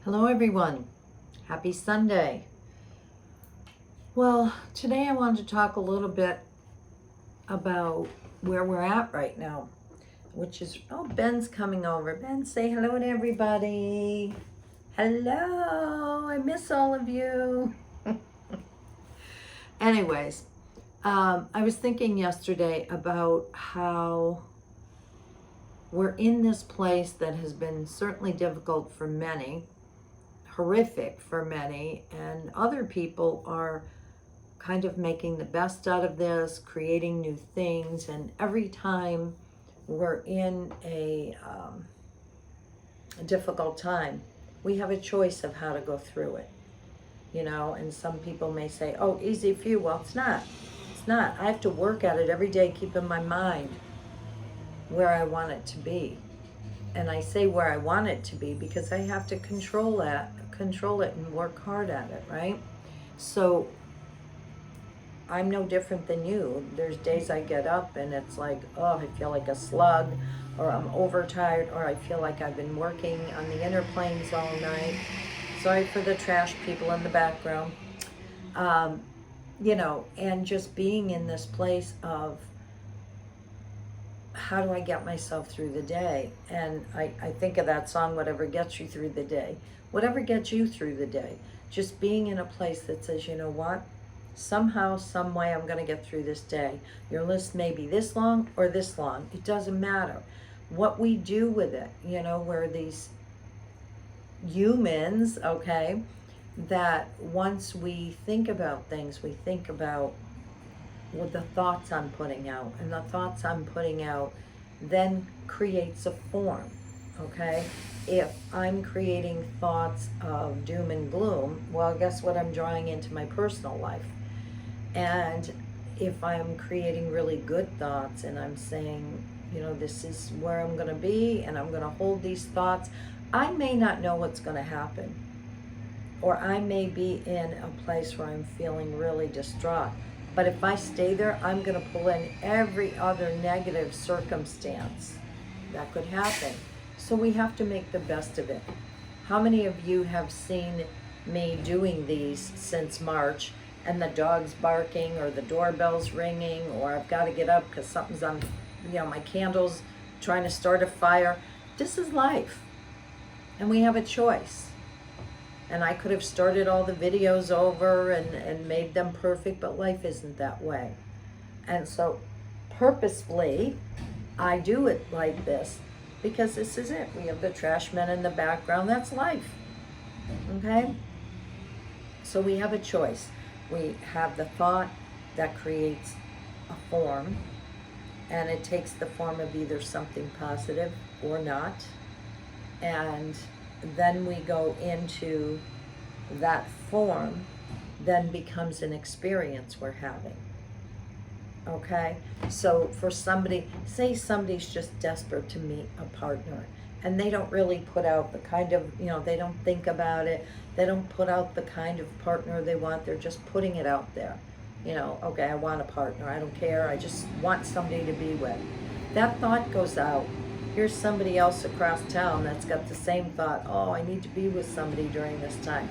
Hello everyone, happy Sunday. Well, today I wanted to talk a little bit about where we're at right now, which is, Ben's coming over. Ben, say hello to everybody. Hello, I miss all of you. Anyways, I was thinking yesterday about how we're in this place that has been certainly difficult for many, horrific for many, and other people are kind of making the best out of this, creating new things. And every time we're in a difficult time, we have a choice of how to go through it, and some people may say, oh, easy for you. Well, it's not. It's not. I have to work at it every day, keep in my mind where I want it to be. And I say where I want it to be because I have to control it and work hard at it, right? So I'm no different than you. There's days I get up and it's like, oh, I feel like a slug, or I'm overtired, or I feel like I've been working on the inner planes all night. Sorry for the trash people in the background. And just being in this place of, how do I get myself through the day? And I think of that song, Whatever Gets You Through the Day. Whatever gets you through the day. Just being in a place that says, you know what? Somehow, some way, I'm going to get through this day. Your list may be this long or this long. It doesn't matter. What we do with it, we're these humans, okay, that once we think about things, we think about with the thoughts I'm putting out, and the thoughts I'm putting out then creates a form, okay? If I'm creating thoughts of doom and gloom, well, guess what I'm drawing into my personal life? And if I'm creating really good thoughts and I'm saying, this is where I'm going to be and I'm going to hold these thoughts, I may not know what's going to happen. Or I may be in a place where I'm feeling really distraught. But if I stay there, I'm going to pull in every other negative circumstance that could happen. So we have to make the best of it. How many of you have seen me doing these since March, and the dog's barking, or the doorbell's ringing, or I've got to get up because something's on, my candle's trying to start a fire? This is life. And we have a choice. And I could have started all the videos over and made them perfect, but life isn't that way. And so purposefully, I do it like this because this is it. We have the trash men in the background. That's life. Okay? So we have a choice. We have the thought that creates a form, and it takes the form of either something positive or not. And then we go into that form, then becomes an experience we're having. Okay? So for somebody, say somebody's just desperate to meet a partner, and they don't really put out the kind of, they don't think about it. They don't put out the kind of partner they want. They're just putting it out there. Okay, I want a partner. I don't care. I just want somebody to be with. That thought goes out. Here's somebody else across town that's got the same thought. Oh, I need to be with somebody during this time.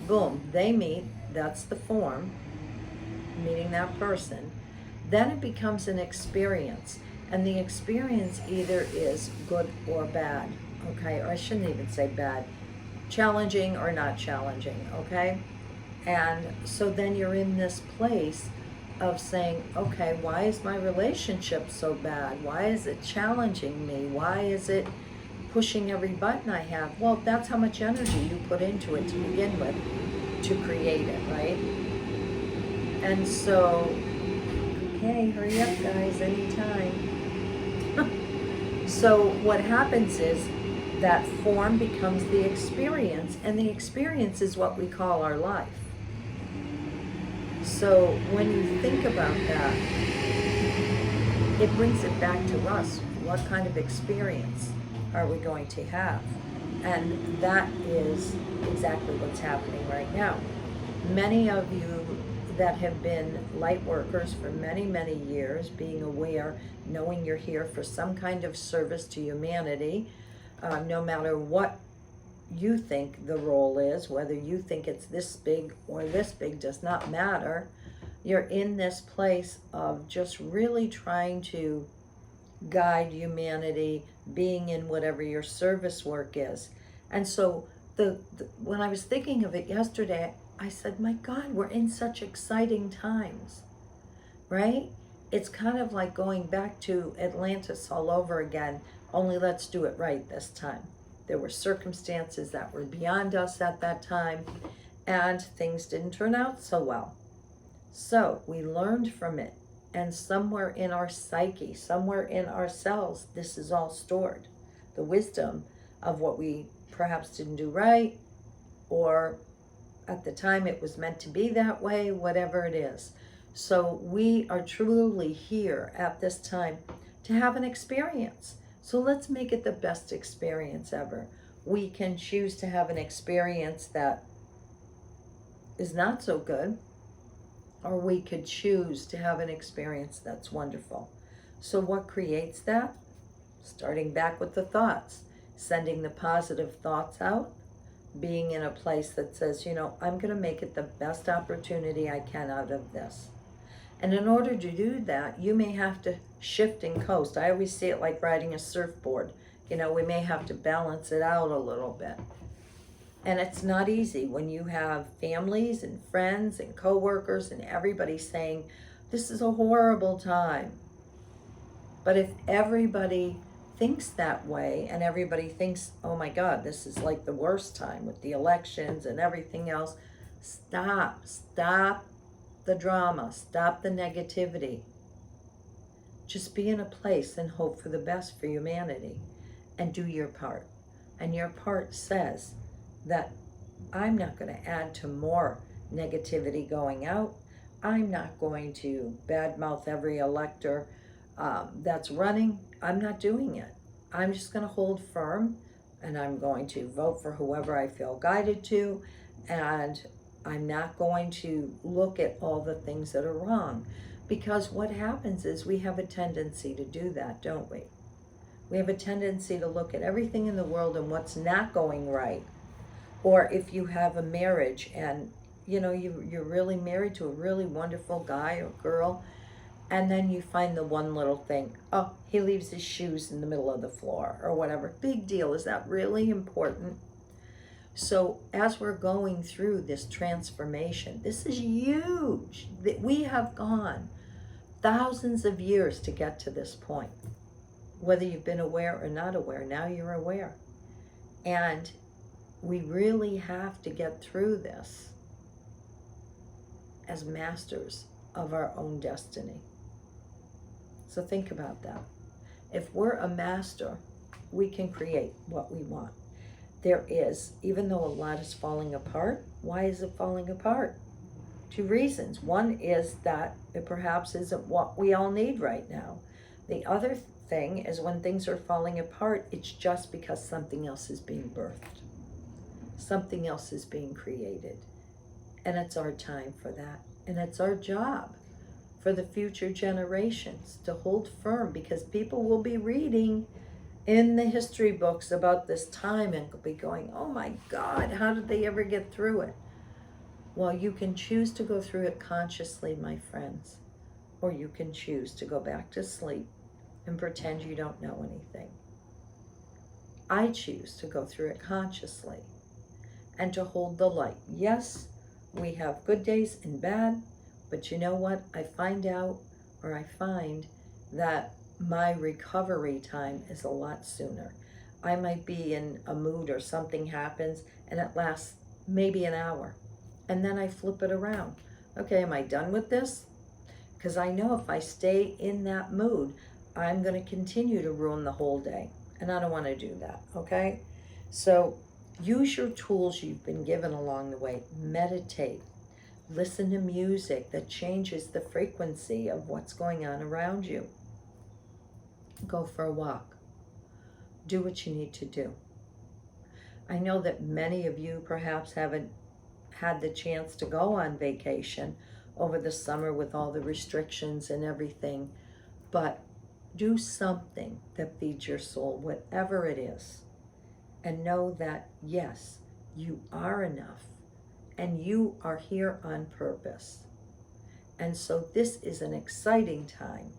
Boom, they meet. That's the form, meeting that person. Then it becomes an experience. And the experience either is good or bad, okay? Or I shouldn't even say bad. Challenging or not challenging, okay? And so then you're in this place of saying, okay, why is my relationship so bad? Why is it challenging me? Why is it pushing every button I have? Well, that's how much energy you put into it to begin with, to create it, right? And so, okay, hurry up guys, anytime. So what happens is that form becomes the experience, and the experience is what we call our life. So when you think about that, it brings it back to us. What kind of experience are we going to have? And that is exactly what's happening right now. Many of you that have been light workers for many, many years, being aware, knowing you're here for some kind of service to humanity, no matter what you think the role is, whether you think it's this big or this big, does not matter. You're in this place of just really trying to guide humanity, being in whatever your service work is. And so when I was thinking of it yesterday, I said, my God, we're in such exciting times, right? It's kind of like going back to Atlantis all over again, only let's do it right this time. There were circumstances that were beyond us at that time, and things didn't turn out so well. So we learned from it, and somewhere in our psyche, somewhere in ourselves, this is all stored. The wisdom of what we perhaps didn't do right, or at the time it was meant to be that way, whatever it is. So we are truly here at this time to have an experience. So let's make it the best experience ever. We can choose to have an experience that is not so good, or we could choose to have an experience that's wonderful. So what creates that? Starting back with the thoughts, sending the positive thoughts out, being in a place that says, you know, I'm going to make it the best opportunity I can out of this. And in order to do that, you may have to shift and coast. I always see it like riding a surfboard. You know, we may have to balance it out a little bit. And it's not easy when you have families and friends and coworkers and everybody saying, this is a horrible time. But if everybody thinks that way, and everybody thinks, oh my God, this is like the worst time with the elections and everything else, stop the drama, stop the negativity. Just be in a place and hope for the best for humanity and do your part. And your part says that I'm not going to add to more negativity going out. I'm not going to badmouth every elector that's running. I'm not doing it. I'm just going to hold firm, and I'm going to vote for whoever I feel guided to, and I'm not going to look at all the things that are wrong, because what happens is we have a tendency to do that, don't we? We have a tendency to look at everything in the world and what's not going right. Or if you have a marriage and you know you're really married to a really wonderful guy or girl, and then you find the one little thing, oh, he leaves his shoes in the middle of the floor or whatever. Big deal. Is that really important? So as we're going through this transformation, this is huge. We have gone thousands of years to get to this point. Whether you've been aware or not aware, now you're aware. And we really have to get through this as masters of our own destiny. So think about that. If we're a master, we can create what we want. There is, even though a lot is falling apart, why is it falling apart? Two reasons. One is that it perhaps isn't what we all need right now. The other thing is when things are falling apart, it's just because something else is being birthed. Something else is being created. And it's our time for that. And it's our job for the future generations to hold firm, because people will be reading in the history books about this time and be going, oh my God, how did they ever get through it? Well, you can choose to go through it consciously, my friends, or you can choose to go back to sleep and pretend you don't know anything. I choose to go through it consciously and to hold the light. Yes, we have good days and bad, but you know what? I find that my recovery time is a lot sooner. I might be in a mood or something happens and it lasts maybe an hour. And then I flip it around. Okay, am I done with this? Because I know if I stay in that mood, I'm going to continue to ruin the whole day. And I don't want to do that, okay? So use your tools you've been given along the way. Meditate. Listen to music that changes the frequency of what's going on around you. Go for a walk. Do what you need to do. I know that many of you perhaps haven't had the chance to go on vacation over the summer with all the restrictions and everything, but do something that feeds your soul, whatever it is. and know that, yes, you are enough and you are here on purpose. And so this is an exciting time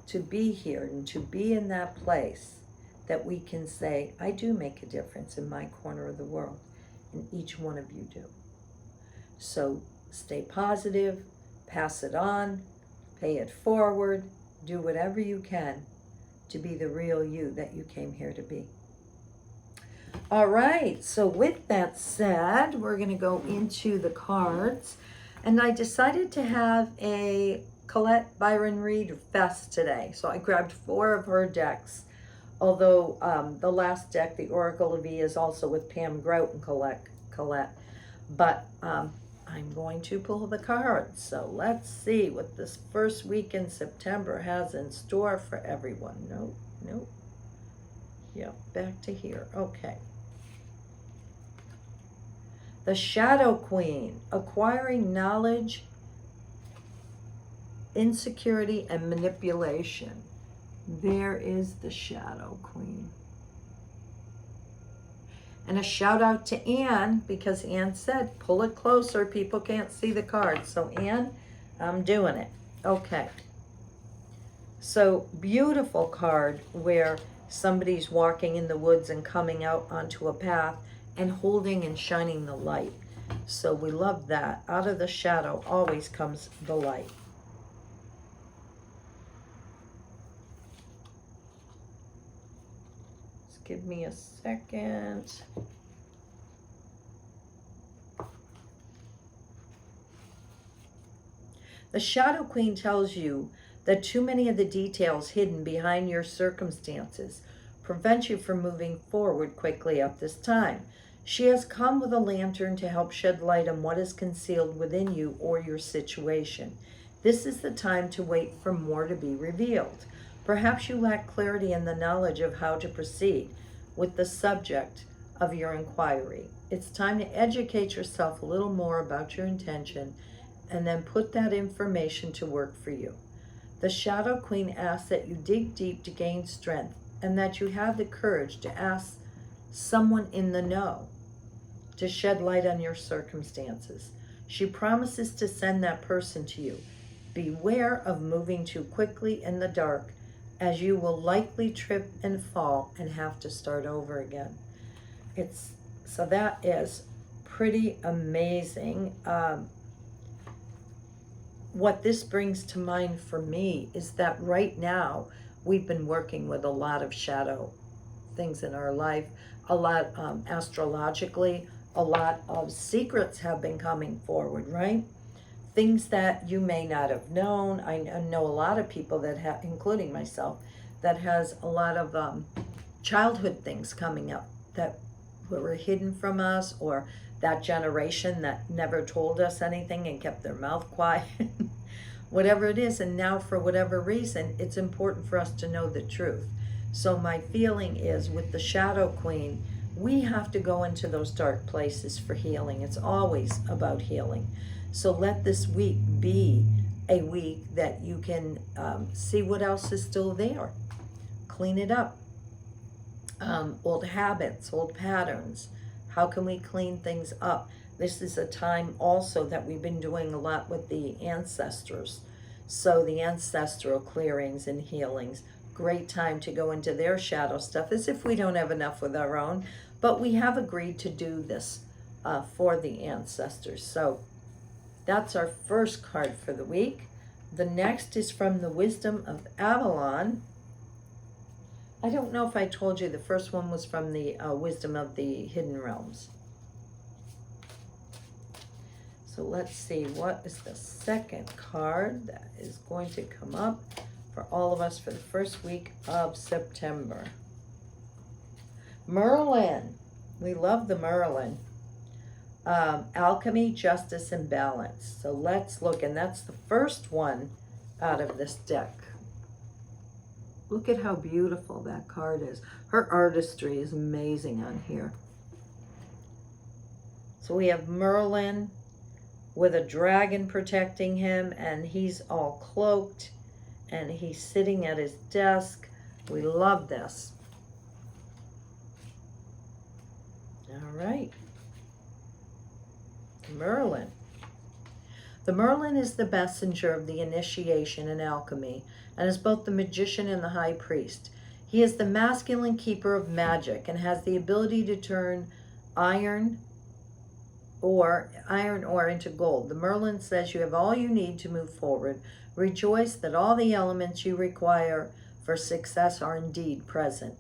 to be here and to be in that place that we can say, I do make a difference in my corner of the world, and each one of you do. So stay positive, pass it on, pay it forward, do whatever you can to be the real you that you came here to be. All right, so with that said, we're going to go into the cards. And I decided to have a Colette Byron Reed fest today. So I grabbed 4 of her decks. Although the last deck, the Oracle of E, is also with Pam Grout and Colette. But I'm going to pull the cards. So let's see what this first week in September has in store for everyone. Nope. Yeah, back to here. Okay. The Shadow Queen, acquiring knowledge, insecurity, and manipulation. There is the Shadow Queen. And a shout out to Anne, because Anne said, pull it closer, people can't see the cards. So Anne, I'm doing it. Okay. So beautiful card where somebody's walking in the woods and coming out onto a path and holding and shining the light. So we love that. Out of the shadow always comes the light. Just give me a second. The Shadow Queen tells you that too many of the details hidden behind your circumstances prevent you from moving forward quickly at this time. She has come with a lantern to help shed light on what is concealed within you or your situation. This is the time to wait for more to be revealed. Perhaps you lack clarity in the knowledge of how to proceed with the subject of your inquiry. It's time to educate yourself a little more about your intention and then put that information to work for you. The Shadow Queen asks that you dig deep to gain strength and that you have the courage to ask someone in the know to shed light on your circumstances. She promises to send that person to you. Beware of moving too quickly in the dark, as you will likely trip and fall and have to start over again. So that is pretty amazing. What this brings to mind for me is that right now we've been working with a lot of shadow things in our life, a lot astrologically, a lot of secrets have been coming forward, right? Things that you may not have known. I know a lot of people that have, including myself, that has a lot of childhood things coming up that were hidden from us, or that generation that never told us anything and kept their mouth quiet. Whatever it is, and now for whatever reason, it's important for us to know the truth. So my feeling is with the Shadow Queen, we have to go into those dark places for healing. It's always about healing. So let this week be a week that you can see what else is still there. Clean it up. Old habits, old patterns. How can we clean things up? This is a time also that we've been doing a lot with the ancestors. So the ancestral clearings and healings. Great time to go into their shadow stuff, as if we don't have enough with our own. But we have agreed to do this for the ancestors. So that's our first card for the week. The next is from the Wisdom of Avalon. I don't know if I told you the first one was from the Wisdom of the Hidden Realms. So let's see, what is the second card that is going to come up for all of us for the first week of September? Merlin. We love the Merlin. Alchemy, Justice, and Balance. So let's look, and that's the first one out of this deck. Look at how beautiful that card is. Her artistry is amazing on here. So we have Merlin with a dragon protecting him, and he's all cloaked, and he's sitting at his desk. We love this. right. Merlin. The Merlin is the messenger of the initiation in alchemy and is both the magician and the high priest. He is the masculine keeper of magic and has the ability to turn iron ore into gold. The Merlin says you have all you need to move forward. Rejoice that all the elements you require for success are indeed present.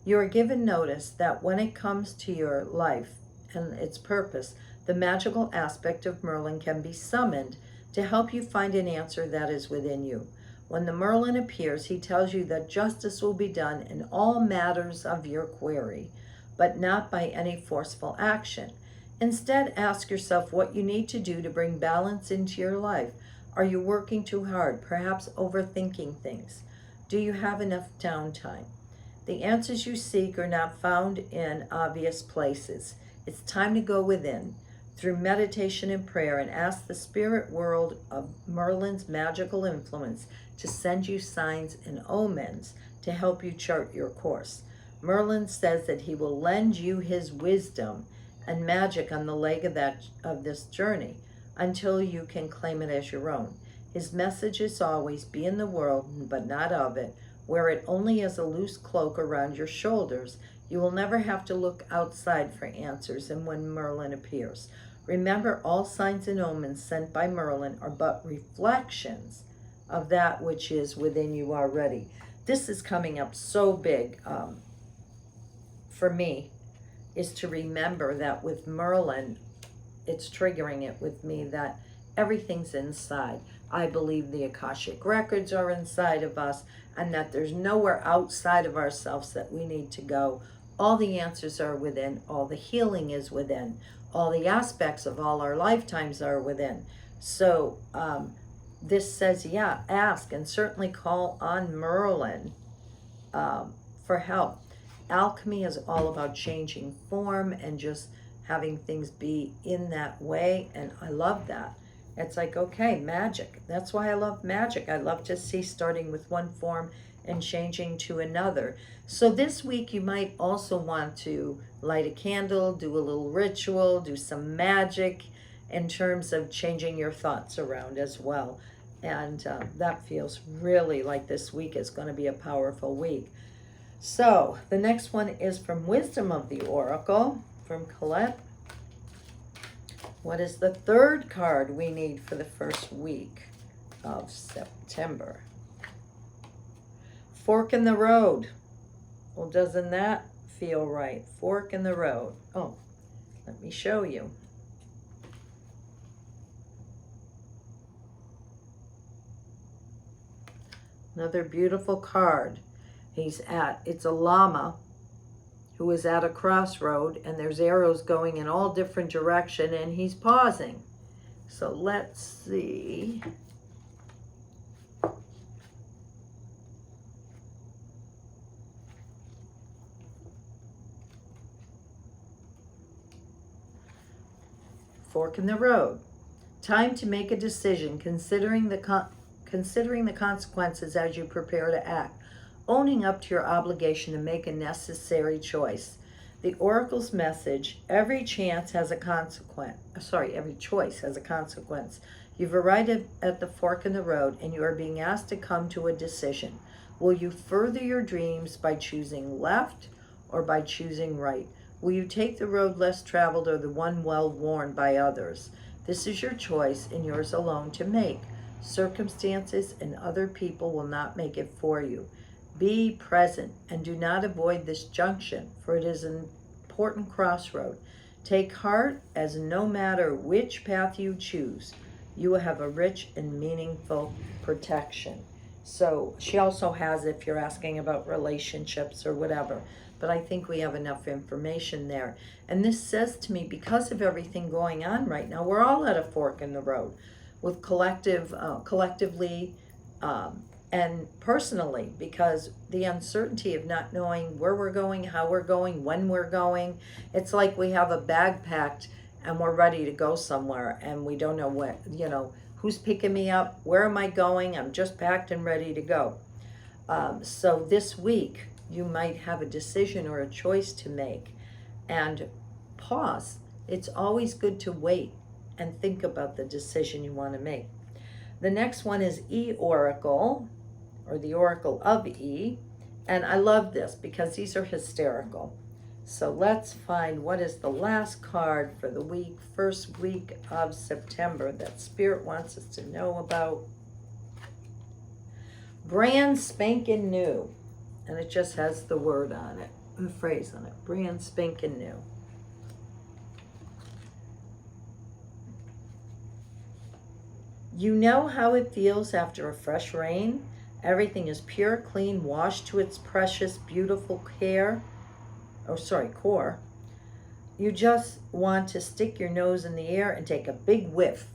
You are given notice that when it comes to your life and its purpose, the magical aspect of Merlin can be summoned to help you find an answer that is within you. When the Merlin appears, he tells you that justice will be done in all matters of your query, but not by any forceful action. Instead, ask yourself what you need to do to bring balance into your life. Are you working too hard, perhaps overthinking things? Do you have enough downtime? The answers you seek are not found in obvious places. It's time to go within through meditation and prayer and ask the spirit world of Merlin's magical influence to send you signs and omens to help you chart your course. Merlin says that he will lend you his wisdom and magic on the leg of this journey until you can claim it as your own. His message is always be in the world, but not of it. Wear it only as a loose cloak around your shoulders. You will never have to look outside for answers and when Merlin appears. Remember, all signs and omens sent by Merlin are but reflections of that which is within you already. This is coming up so big for me, is to remember that with Merlin, it's triggering it with me that everything's inside. I believe the Akashic records are inside of us and that there's nowhere outside of ourselves that we need to go. All the answers are within. All the healing is within. All the aspects of all our lifetimes are within. So this says, yeah, ask and certainly call on Merlin for help. Alchemy is all about changing form and just having things be in that way. And I love that. It's like, okay, magic. That's why I love magic. I love to see starting with one form and changing to another. So this week you might also want to light a candle, do a little ritual, do some magic in terms of changing your thoughts around as well. And that feels really like this week is going to be a powerful week. So the next one is from Wisdom of the Oracle, from Colette. What is the third card we need for the first week of September? Fork in the road. Well, doesn't that feel right? Fork in the road. Oh, let me show you. Another beautiful card. It's a llama who is at a crossroad and there's arrows going in all different directions and he's pausing. So let's see. Fork in the road. Time to make a decision, considering the consequences as you prepare to act. Owning up to your obligation to make a necessary choice. The Oracle's message, every choice has a consequence. You've arrived at the fork in the road and you are being asked to come to a decision. Will you further your dreams by choosing left or by choosing right? Will you take the road less traveled or the one well worn by others? This is your choice and yours alone to make. Circumstances and other people will not make it for you. Be present and do not avoid this junction, for it is an important crossroad. Take heart, as no matter which path you choose, you will have a rich and meaningful protection. So she also has, if you're asking about relationships or whatever, but I think we have enough information there. And this says to me, because of everything going on right now, we're all at a fork in the road with collectively, and personally, because the uncertainty of not knowing where we're going, how we're going, when we're going, it's like we have a bag packed and we're ready to go somewhere and we don't know what, who's picking me up, where am I going, I'm just packed and ready to go. So this week you might have a decision or a choice to make, and pause. It's always good to wait and think about the decision you want to make. The next one is E Oracle, or the Oracle of E. And I love this because these are hysterical. So let's find what is the last card for the week, first week of September, that Spirit wants us to know about. Brand spanking new. And it just has the word on it, the phrase on it. Brand spanking new. You know how it feels after a fresh rain? Everything is pure, clean, washed to its precious, beautiful core. You just want to stick your nose in the air and take a big whiff.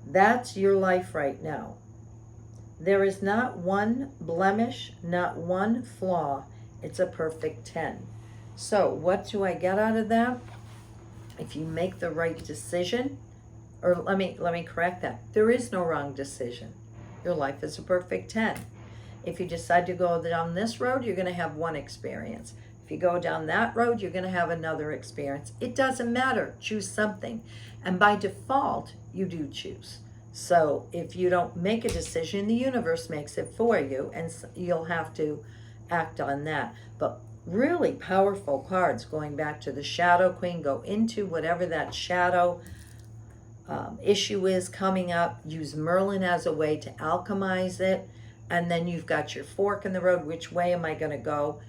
That's your life right now. There is not one blemish, not one flaw. It's a perfect 10. So what do I get out of that? If you make the right decision, or let me correct that. There is no wrong decision. Your life is a perfect 10. If you decide to go down this road, you're going to have one experience. If you go down that road, you're going to have another experience. It doesn't matter. Choose something. And by default, you do choose. So if you don't make a decision, the universe makes it for you, and you'll have to act on that. But really powerful cards, going back to the Shadow Queen. Go into whatever that shadow issue is coming up. Use Merlin as a way to alchemize it. And then you've got your fork in the road. Which way am I going to go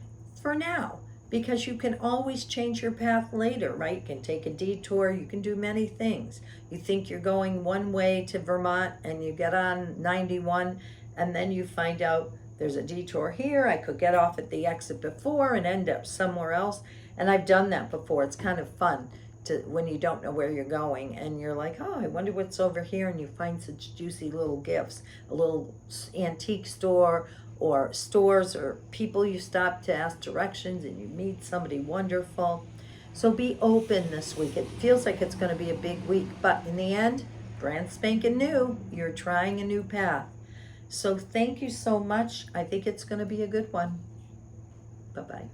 for now? Because you can always change your path later, right? You can take a detour. You can do many things. You think you're going one way to Vermont and you get on 91 and then you find out there's a detour here. I could get off at the exit before and end up somewhere else. And I've done that before. It's kind of fun to, when you don't know where you're going and you're like, oh, I wonder what's over here, and you find such juicy little gifts, a little antique store or stores or people you stop to ask directions, and you meet somebody wonderful. So be open this week. It feels like it's going to be a big week, but in the end, brand spanking new. You're trying a new path. So thank you so much. I think it's going to be a good one. Bye-bye.